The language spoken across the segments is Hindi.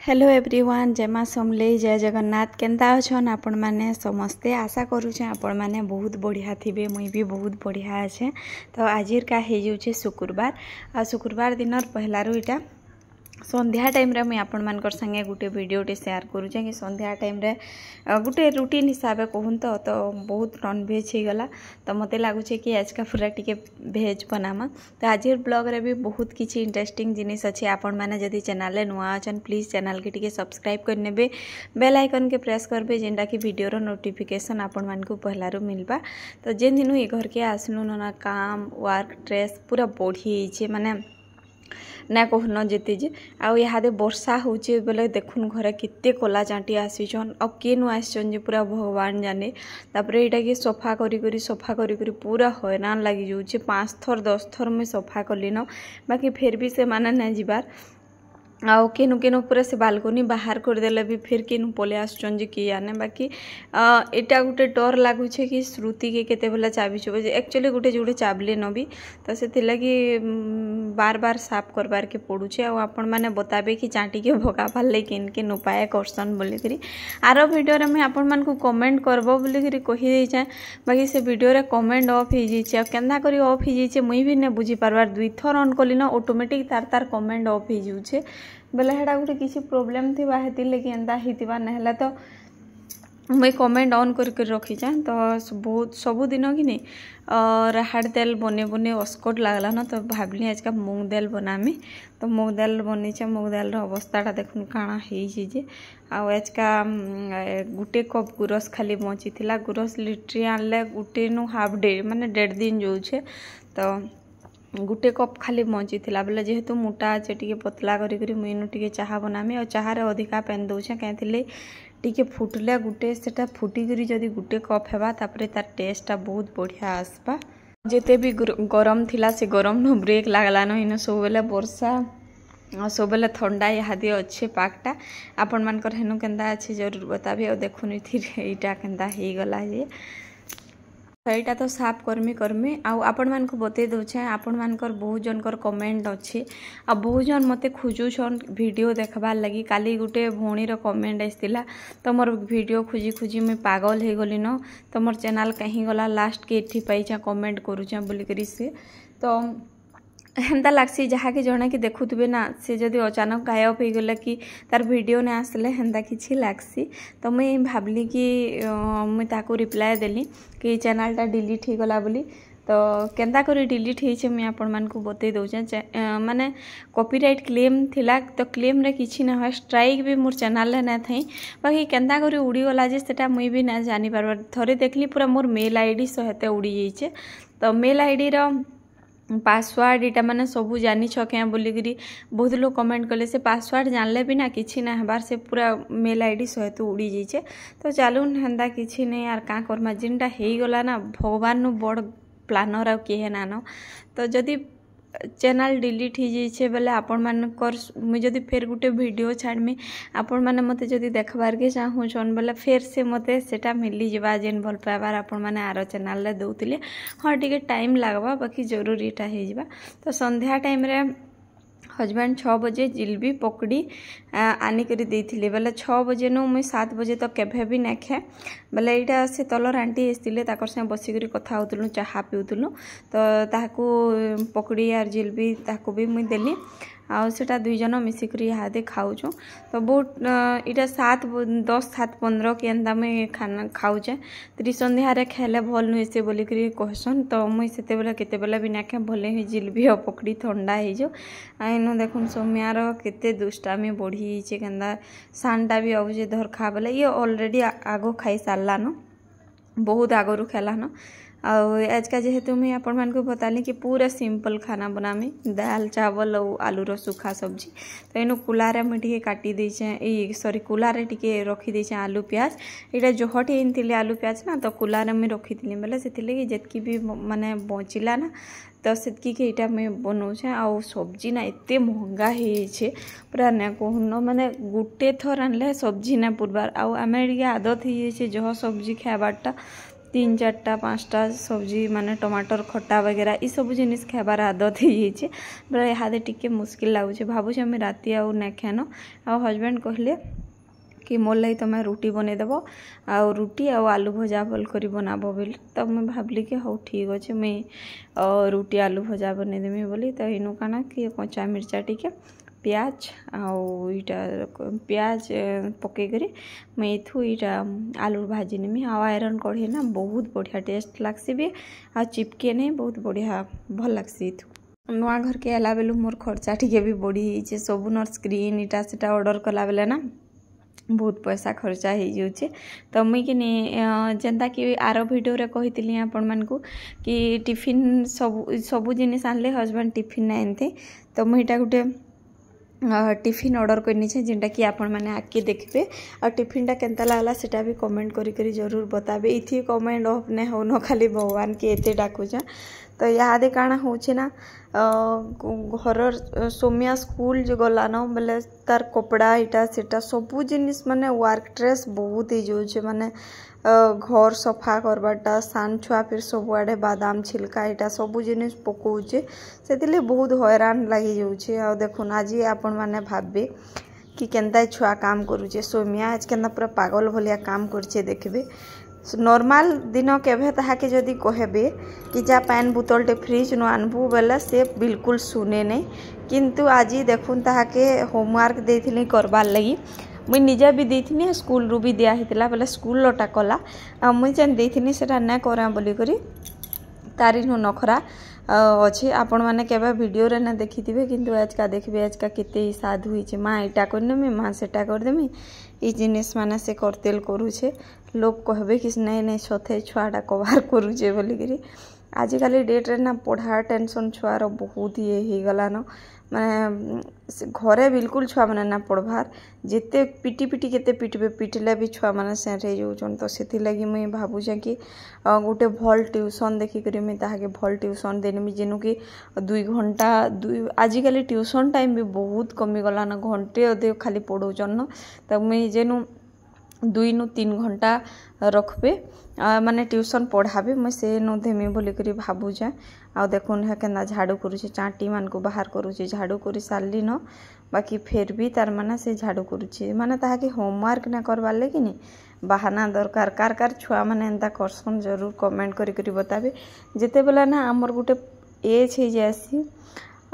हेलो एवरीवन जय माँ समलेई जय जगन्नाथ केन्ता अछन आपण माने समस्ते आशा करूछे आपण माने बहुत बढ़िया थिबे मुई भी बहुत बढ़िया अच्छे। तो आजिर का हे जाउछे शुक्रवार आ शुक्रवार दिन पहला इटा संध्या टाइम रे मुई आपण मानकर संगे गुटे वीडियोटे शेयर करूछे कि संध्या टाइम रे गुटे रूटीन हिसाब से कहूँ तो बहुत नॉन वेज हो गला। तो मते लागुछे कि आज का पूरा टिके भेज बनामा। तो आज ब्लॉग रे भी बहुत किसी इंटरेस्टिंग जिनिस अच्छे। आपण माने जदि चैनल नुआ अछन प्लीज चैनल के टिके सब्सक्राइब कर नेबे, बेल आइकन के प्रेस करबे जेनटा कि वीडियो नोटिफिकेशन आपण मान को पहलारू मिलबा। तो जेन दिन ये घर के आसलु ना काम वर्क स्ट्रेस पूरा बढ़ी जाइए माने ना कहन जेते जे आउ इहादे वर्षा होचे बेले देखुन घरे कित्ते कोला चांटी आसीछन आ केनु आसीछन जे पूरा भगवान जाने। तापर एटा के सफा करी पूरा हैरान लगी जाउछे। 5 थर 10 थर में सफा कली न बाकी फिर भी से माने ना जिबार आउ केनु केनु पूरा से बालकोनी बाहर कर देले भी फिर केनु पले आसछन जे कि आने। बाकी एटा गुटे डर लागुछे कि श्रुति के केते बेला चाबी छबे जे एक्चुअली गुटे जोडे चाबले न भी तो से लगी बार बार साफ करबार के पड़ुछे। आ आपण माने बताबे कि चांटी के भगाबार ले केन के उपाय करसन बोली करी आरो वीडियो रे मैं आपण मान को कमेंट करबो बोली करी कहि देइ छै। बाकी से वीडियो रे कमेंट ऑफ हो जाइए केंदा करी ऑफ हो जाइए मुई भी ने बुझी पारबार 2 थर ऑन कली न ऑटोमेटिक तार कमेंट ऑफ हो जाउछे बेले हेडा गुटे किसी प्रॉब्लम थिबा हेति लेकि एंदा हितिबा नहला। तो मुई कमेंट ऑन करके रखी जाए। तो बहुत सबु दिन कि नहीं राहड़ दाल बने बने अस्कट लागला न तो भावली आज का मूंग दाल बनामी। तो मूंग दाल बनीचे मूंग दाल अवस्थाटा देखुन काଣା हे आज का गुटे कप गुरस खाली बची थिला। गुरस लिट्री आनले गुटे नु हाफ डे माने 1.5 दिन जाउछे। तो गुटे कप खाली बची थिला बेले जेहेतु मोटा अच्छे टिके पतला करी मुइनु टिके चाहा बनामी और चाहा रे अधिका पेन दउछे कहीं टिके फुटले गुटे सेटा फुटिकरी जदि गुटे कप हेबा तापरे तार टेस्टा बहुत बढ़िया आसबा। जेते भी गरम थिला से गरम नु ब्रेक लागला न इन सब बेले वर्षा सब बेले ठंडा इहादी अच्छे पाकटा आपण मानकर हेनु केंदा अच्छे जरूर बताबी। और देखुनी थी एटा केंदा हे गला जे एटा तो साफ करमी आउ आपण मान को बते दउछे। आपण मानकर बहुत जनकर कमेंट अच्छे आ बहुत जन मते खोजुछन वीडियो देखबार लगी। काली गुटे भौणी रो कमेंट आइतिला तो मोर वीडियो खोजी खोजी मैं पागल हे गली न। तो मोर चैनल कहीं गला लास्ट के एठी पाइछा कमेंट करूछा बोली करी से तो हेन्ता लागसी जहाँ कि जड़े कि देखुवे ना से जदि अचानक गायब हो गला कि तार वीडियो ने आसले हेन्ता किछि लागसी। तो मुई भाबली कि मुई ताको रिप्लाई देली कि चैनलटा डिलीट हो गला बोली। तो केंता करी डिलीट होइछे मुई आपण मान को बतई दउछे। माने कॉपीराइट क्लेम थिला तो क्लेम रे किछि ना हो स्ट्राइक भी मोर चैनल रे ना थई बाकी केंता करी उड़ी गला जे सेटा मुई भी ना जानि पारबा। थरे देखली पूरा मोर मेल आईडी सहित उड़ी जाइछे। तो मेल आईडी रो पासवर्ड इटा माने सबू जानी छके बोलिकी बहुत लोग कमेंट कले से पासवर्ड जानले भी ना किछि ना हबार से पूरा मेल आईडी सहित उड़ी जाइछे। तो चलून हेन्दा किछि नहीं यार का करमा जिनटा हे गला ना भगवान नु बड़ प्लानर आ केहे ना न। तो जदि चैनल डिलीट हो जाइए बेले आपण मानकर मुझे जदि फिर गुटे वीडियो छाड़मी आपण माने मते जदि देखबार के चाहूछन बेले फिर से मते सेटा मिली जबा जेन भल पाइबार आपण माने आरो चैनल रे दउतिले हाँ टिके टाइम लागबा बाकी जरूर एटा हे जबा। तो संध्या टाइम रे हजबैंड 6 बजे जिलेबी पकड़ी आनी करी देइथिले बेले 6 बजे नु मुई 7 बजे तक केभे भी ना खाए बेले एटा से तलर आंटी आसतिले ताकर से बसिकरी कथा होतलु चाहा पिउतलु। तो ताकू पकड़ी यार जिलेबी ताकू भी मुई देली आउ सेटा 2 जन मिसिकरी हादे खाऊछु। तो बहुत इटा 10 7 15 के एंदा में खाना खाऊचे। त्री संध्या रे खेले भल नुई से बोलिकरी कहसन। तो मुई सेते बेला केते बेला बिना के भले ही जिलेबी और पकड़ी ठंडा हे जो आइनो देखुन सौम्यार केते दुष्टामी बढ़ी छे केंदा सानटा भी आउजे धर खा बेले ये ऑलरेडी आगो खाई सारला न बहुत आगरु खेला न। आज का जेहेतु मुझे आपण मान को बताली कि पूरा सिंपल खाना बनामी दाल चावल और आलू रो सूखा सब्जी। तो इनु कुलारे मुझे काटी देछे सॉरी कुलारे टिके रखी देछे आलू प्याज एटा जो हटे इनतिले आलू प्याज ना तो कुलारे में रखी थिली बेले सेथिले कि जेतकी भी माने बचिला ना तो सेतकी के इटा में बनाऊे। आउ सब्जी ना एते महंगा हे पूरा ना कहून माने गुटे थर आनले सब्जी ना पुरबार आउ आमे आदत हे जह सब्जी खाबारटा तीन चार्टा पाँचटा सब्जी माने टमाटर खट्टा वगैरह ये सब जिनिस खाबार आदत हो जाइए बोले इहादे टिके मुस्किल लगुच भावुँ आम राति आउ ना खान आ हजबैंड कहले कि मोर लगी तुम रुटी बनईदेव आ रुटी आलू भजा भल कर बनाब बोली तब मुझे भावली कि हाँ ठीक अच्छे मुई रुटी आलू भजा बनईदेमी बोली तो इनू काना कि कच्चा मिर्चा टिके प्याज आईटा प्याज पकईकरी मुई इथु ईटा आलू भाजी नेमी आयरन कढ़ी ना बहुत बढ़िया टेस्ट लागसी भी आ चिपके नहीं बहुत बढ़िया भल लागसी इथु नुआ घर के आला बेलू मोर खर्चा टिके भी बढ़ी सब नर स्क्रीन इटा सेटा ऑर्डर कला बेले ना बहुत पैसा खर्चा हो जाऊे तो मुई कि जेनता कि आर वीडियो रे कही आपण मानकू कि टिफिन सब जिनिस आनले हजबैंड टिफिन ना आनते तो मुईटा गोटे टिफिन ऑर्डर करनी जेनटा कि आपण मैंने आके देखबे और टिफिन टा केनता लागला सेटा भी कमेंट करी जरूर बताबे इथि कमेंट ऑफ ने हो न खाली भगवान के एते डाकुछ तो यादे काना होचे ना घर सोमिया स्कूल जो गला न बोले तार कपड़ा इटा सेटा सबू जिनिस माने वर्क ड्रेस बहुत ही जाऊे माने घर सफा करवाटा सान छुआ फिर सबुआड़े बादाम छिलका इटा सबू जिनिस पकाउचे से बहुत हैरान लगी जाऊे आ देखुन आज आपण मैंने भाबे कि केनता छुआ काम करुचे सोमिया आज केनता पूरा पागल भलिया काम करछे देखबे नॉर्मल दिन केभे ताहाके जदि कहबे कि जा पैन बोतलटे फ्रिज न आनबू बेले से बिल्कुल सुने नहीं किंतु आज देखुन ताहाके होमवर्क देथिली करबार लगी मुई निजे भी देथिनी स्कूल रू भी दिया हितला बेले स्कूल लटा कला आ मुई जेन देथिनी सेटा ना करा बोली करी तारी नु नखरा अच्छे आपण मैंने केबे वीडियो रे ना देखिथिबे किंतु आजका देखबे आजका केते साधु होइचे माँ इटा करदेमी माँ सेटा करदेमी ई जिनिस माने से करतेल करूछे लोग कहबे कि नहीं नहीं सथे छुआटा कभार करूछे बोली करी आजिकल डेट रे ना पढ़ा टेंशन छुआर बहुत ये हो गला न माने घरे बिल्कुल छुआ मैंने ना पढ़वार जिते पिटी पिटी केते पिटबे पिटले भी छुआ मैंने सेरे जाऊन तो से लगी मुई भावुचे कि गोटे भल ट्यूशन देखिक मुई ताहाके भल ट्यूशन देनी जेनु कि 2 घंटा आजिकल ट्यूशन टाइम भी बहुत कमी गला न घंटे अधे खाली पढ़ौचन न तो मुई जेनु 2 नु 3 घंटा रखबे माने ट्यूशन पढ़ाबे मुझे से नु देमी बोली करी भावुचे आ देखुन है केना झाड़ू करूचे चाटी मान को बाहर करूचे झाड़ू करी सारली न बाकी फिर भी तार माने से झाड़ू करूचे माने ताहाके होमवर्क ना करवार लगी नी बहाना दरकार कार कार छुआ माने एंता करसन जरूर कमेंट करी बताबे जेते बेला ना हमर गुटे एज हो जासी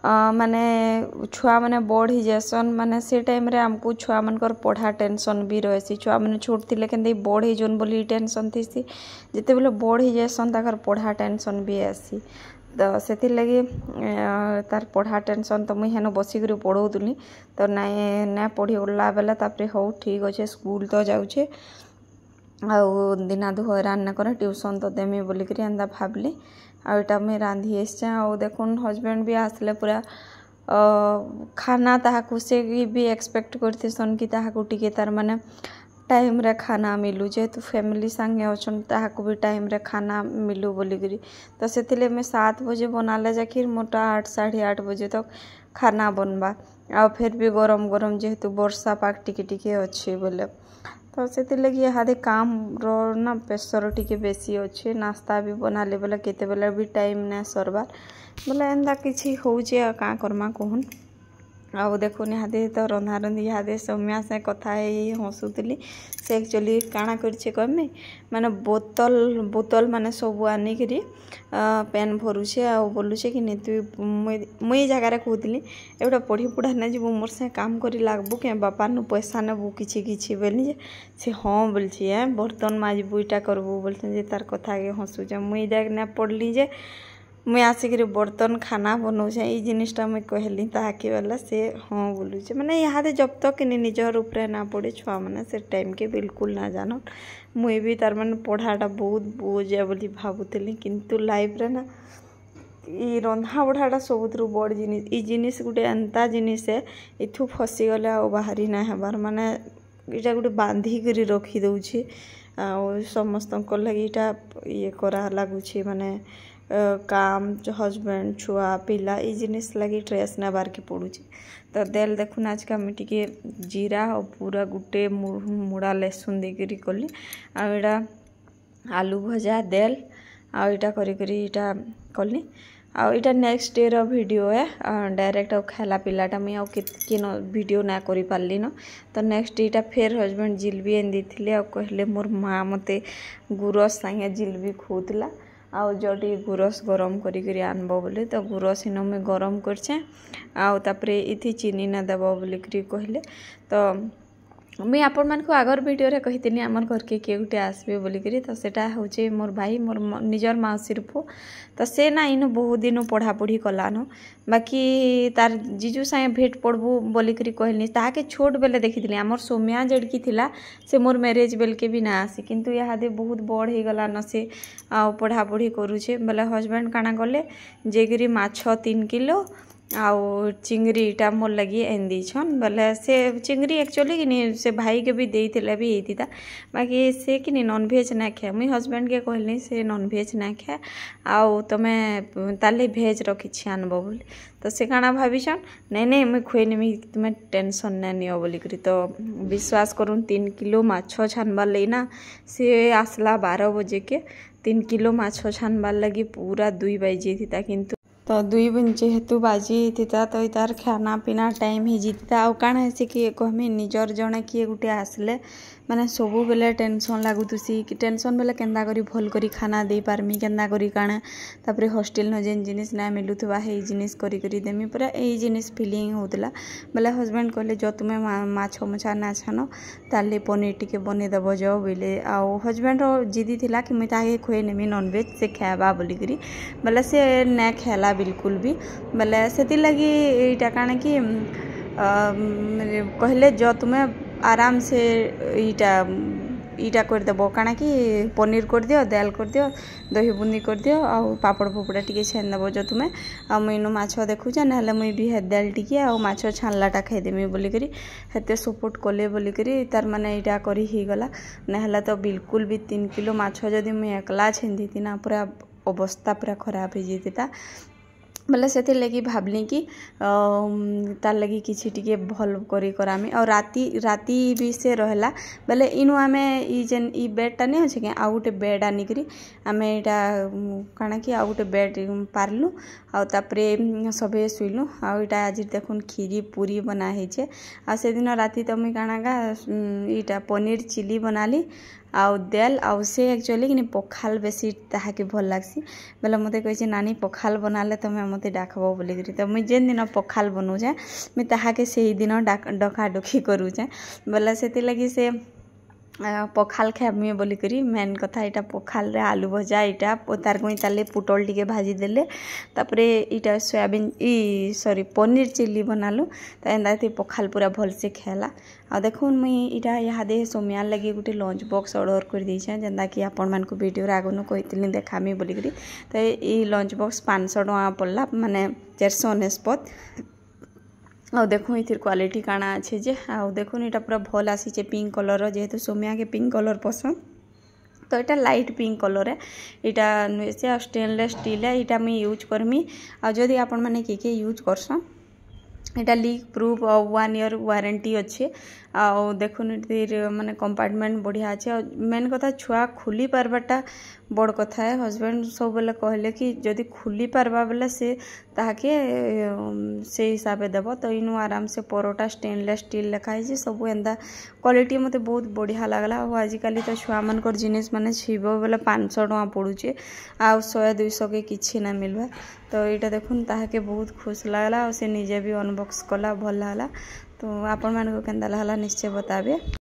माने छुआ माने बड़ ही जासन माने से टाइम रे हमको छुआ मनकर पढ़ा टेंशन भी रहसी छुआ माने छोट थिले केंदे बड़ ही जोन बोली टेंशन थीसी जेते बेले बड़ ही जासन ताकर पढ़ा टेंशन भी आसी तो से लगे तार पढ़ा टेंशन तो मुई हेन बसिक पढ़ौली तो ना पढ़ी उड़ला बेला तापरे हो ठीक अच्छे स्कूल तो जाऊे आउ दिनादु हैरान ना करे ट्यूशन तो देमी बोलिक एंता भावली आटा मुई रांधि एसचे आ देखुन हजबैंड भी आसले पूरा खाना ताहाकू से भी एक्सपेक्ट करथिसन कि ताहाकू टिके तार माने टाइम रे खाना मिलू जेहेतु फैमिली संगे अच्छन ताहाकू भी टाइम रे खाना मिलू बोलिकी तो से मैं 7 बजे बनाले जाखिर मोटा 8 साढ़े 8 बजे तक खाना बनवा आ फिर भी गरम गरम जेहेतु वर्षा पाग टिके टिके अच्छे बोले तो से लगी इहादे काम रो ना प्रेसर टिके बेसी अच्छे नाश्ता भी बनाले बोले केते बेले भी टाइम ना सरबार बोले एंदा किछि होउचे का करमा कहन आ देखो इहादे तो रंधा रंधी इहादे सौम्या से कथा हसुली से एक्चुअली काଣା करछे कहमे माने बोतल माने सब आनिकरी पेन भरुछे आ बोलुछे कि नहीं तु मुई जगह कहूली एटा पढ़ी पढ़ा ना जीवु मोर से काम करी लागबू के बापा नु पैसा नेबू किछि किछि बोली जे से हाँ बोलछी बर्तन माजबू इटा करबू बोलछे जे तार कथा के हसुचे मुई देख ना पढ़ली जे मुई आसिक बर्तन खाना बनाऊे ये जिनिसटा मुई कहली ताकि वाला से हाँ बोलूचे माने इहादे जब तक निजर उपरे ना पड़े छुआ मैंने से टाइम के बिल्कुल ना जान मुई भी तार माने पढ़ाटा बहुत बोझे बोली भावुली किंतु लाइफ रे ना ई रंधा बढ़ाटा सबुठू बड़ जिनिस ई जिनिस गोटे एंता जिनिस है इथु फसीगले आ बाहरी ना हेबार माने इटा गोटे बांधिक रखी दउछे आ समस्त लगी इटा ये करा लगुछे माने काम हजबैंड छुआ पिला ये जिनिस लगी ड्रेस नेबार के पड़ुचे तो देल देखुन आज का मुझे टिके जीरा और पूरा गुटे मुड़ा लहसुन देकरी कली आड़ा आलू भजा देल आईटा करी कली आईटा नेक्स्ट डे रो वीडियो है डायरेक्ट खाला पिलाटा मुई वीडियो ना करी पारली न तो नेक्स्ट डे फेर हस्बैंड जिलेबी एन देथिले आ कहले मोर माँ मते गुरस संगे जिलेबी खोतला आउ जोटी गुरस गरम करी आनबो बोले तो गुरस इन मुई गरम करछे आउ तापरे इथि चीनी ना देबो बोली करी कहले तो मुई आपण मान को आगर वीडियो रे कहितनी हमर घर के के गुटे आसबे बोली करी तो सेटा होचे मोर भाई मोर निजर माउसीर पो तो से ना इनु बहुत दिन पढ़ा पढ़ी कलानो बाकी तार जीजू साए भेट पड़बू बोली करी कहलनी ताके छोट बेले देखिथिली हमर सोम्या जड़की थिला से मोर मैरिज बेल के भी ना आसी किंतु यादे बहुत बड़ हे गला न से पढ़ा पढ़ी करूचे बोले हस्बैंड काना गले जेगिरी माछ 3 किलो आउ चिंगरीटा मोर लगी एन दीछन बोले से चिंगरी एक्चुअली कि नहीं से भाई के भी देते भी यही था बाकी से कि नहीं नॉनभेज ना खाए मुई हस्बैंड के कहली से नॉनभेज ना खाए आउ तुम्हें ताले भेज रखी आनब बोली तो से काना भाविछन नहीं नहीं मुई खुए नेमी तुम्हें टेंशन ना नियो बोली करी तो विश्वास करूँ 3 किलो माछ छानबार लगी ना से आसला 12 बजे के 3 किलो माछ छानबार लगी पूरा 2 बजे था किंतु तो 2 बजे जेहेतु बाजी था तो तार खाना पीना टाइम ही जीता आउ काण है कि कहमी निजर जड़े किए गुटे आसले माने सबु बेले टेंशन लगुसी कि टेंशन बेले केन्दा करी भल करी खाना दे पारमी केन्दा करी काण तापरे हॉस्टेल न जेन जिनिस ना मिलुथबा हे जिनिस करी करी देमी पूरा ए जिनिस फीलिंग होतला बोले हस्बैंड कहले जो तुम्हें माछ मछा ना छानो ताले पनीर टिके बने देबो जो बोले आउ हस्बैंड रो जिदी थिला कि मुई ताके खुए नेमी नॉनवेज से खाबा बोली करी बोले से ना खेला बिल्कुल भी बोले से लगी एटा काण कि कहले जो तुम्हें आराम से ईटा कर देबो काना कि पनीर कर दियो दाल कर दियो दही बुंदी कर दियो आ पापड़ फपड़ा टिके छान देबो जो तुम्हें आ मुइनु माछ देखु छ नहले मुई भी दाल टिके आ माछ छानलाटा खाई देमी बोली करी हेते सपोर्ट कले बोली करी तार माने ईटा करी ही गला नहले तो बिल्कुल भी 3 किलो माछ जदी मुई एकला छेंदी ना पूरा अवस्था पूरा खराब हो जेता बोले से लगी भावली कि तार लगी किसी टिके भल करी करामी और राती भी से रहला बोले इनु आमे ई जेन ई बेडटा नहीं होछे के आ गुटे बेड आनी करी आमे एटा काना कि आ गुटे बेड पारलु आ तापरे सबे सुइलु आ एटा आज देखुन खीरी पूरी बना हेछे आ से दिन राती तो मुई काना गा ईटा पनीर चिली बनाली आउ दाल आउ से एक्चुअली कि पखाल बेसी ताहाके भल लागसी बोले मते कहिছে नानी पखाल बनाले तमे मते डाकबो बोली करी तो मुई जेन दिन पखाल बनौ जे मुई ताहाके सेही दिन डका डकी करू जे बोले सेति लगी से पखाल खाइमी बोली करी मेन कथा इटा पखाल रे आलू भजा इटा तार कोई ताले पुटल टिके भाजी देले तापरे इटा सोयाबीन सॉरी पनीर चिल्ली बनालु तो एंदा थी पखाल पूरा भल से खेला आ देखुन मुई इटा यादे सोमियार लगी गुटे लंच बॉक्स ऑर्डर कर देछे जेंदा कि आपण मान को वीडियो रे आगनु कहितली देखामी बोली करी तो ई लंच बॉक्स 500 टका पड़ला माने 499 आ देखो इथिर क्वालिटी काना अच्छे जे आ देखो इटा पूरा भल आसी पिंक कलर जेहेतु सोमिया के पिंक कलर पसंद तो इटा लाइट पिंक कलर है इटा से स्टेनलेस स्टील है इटा मुई यूज करमी आ जदि आपण माने के यूज करसन इटा लीक प्रूफ 1 ईयर वारंटी अच्छे आ देखुन माने कंपार्टमेंट बढ़िया अच्छे मेन कथा छुआ खुली पारबाटा बड़ कथा है हस्बैंड सब बेले कहले कि जदि खुली पारबा बेले से ताके से हिसाब देव तो इनु आराम से परोटा स्टेनलेस स्टील लिखा है सब एंदा क्वालिटी मते बहुत बढ़िया लगला और आजिकल तो छुआ मानकर जिनिस माने छिबो बेले 500 टका पड़ुचे आ 100-200 के किछि ना मिलबा तो इटा देखुन ताके बहुत खुश लगला और से निजे भी अनबॉक्स कला भल लागला तो आपण मान को केंदा लागला निश्चय बताबे।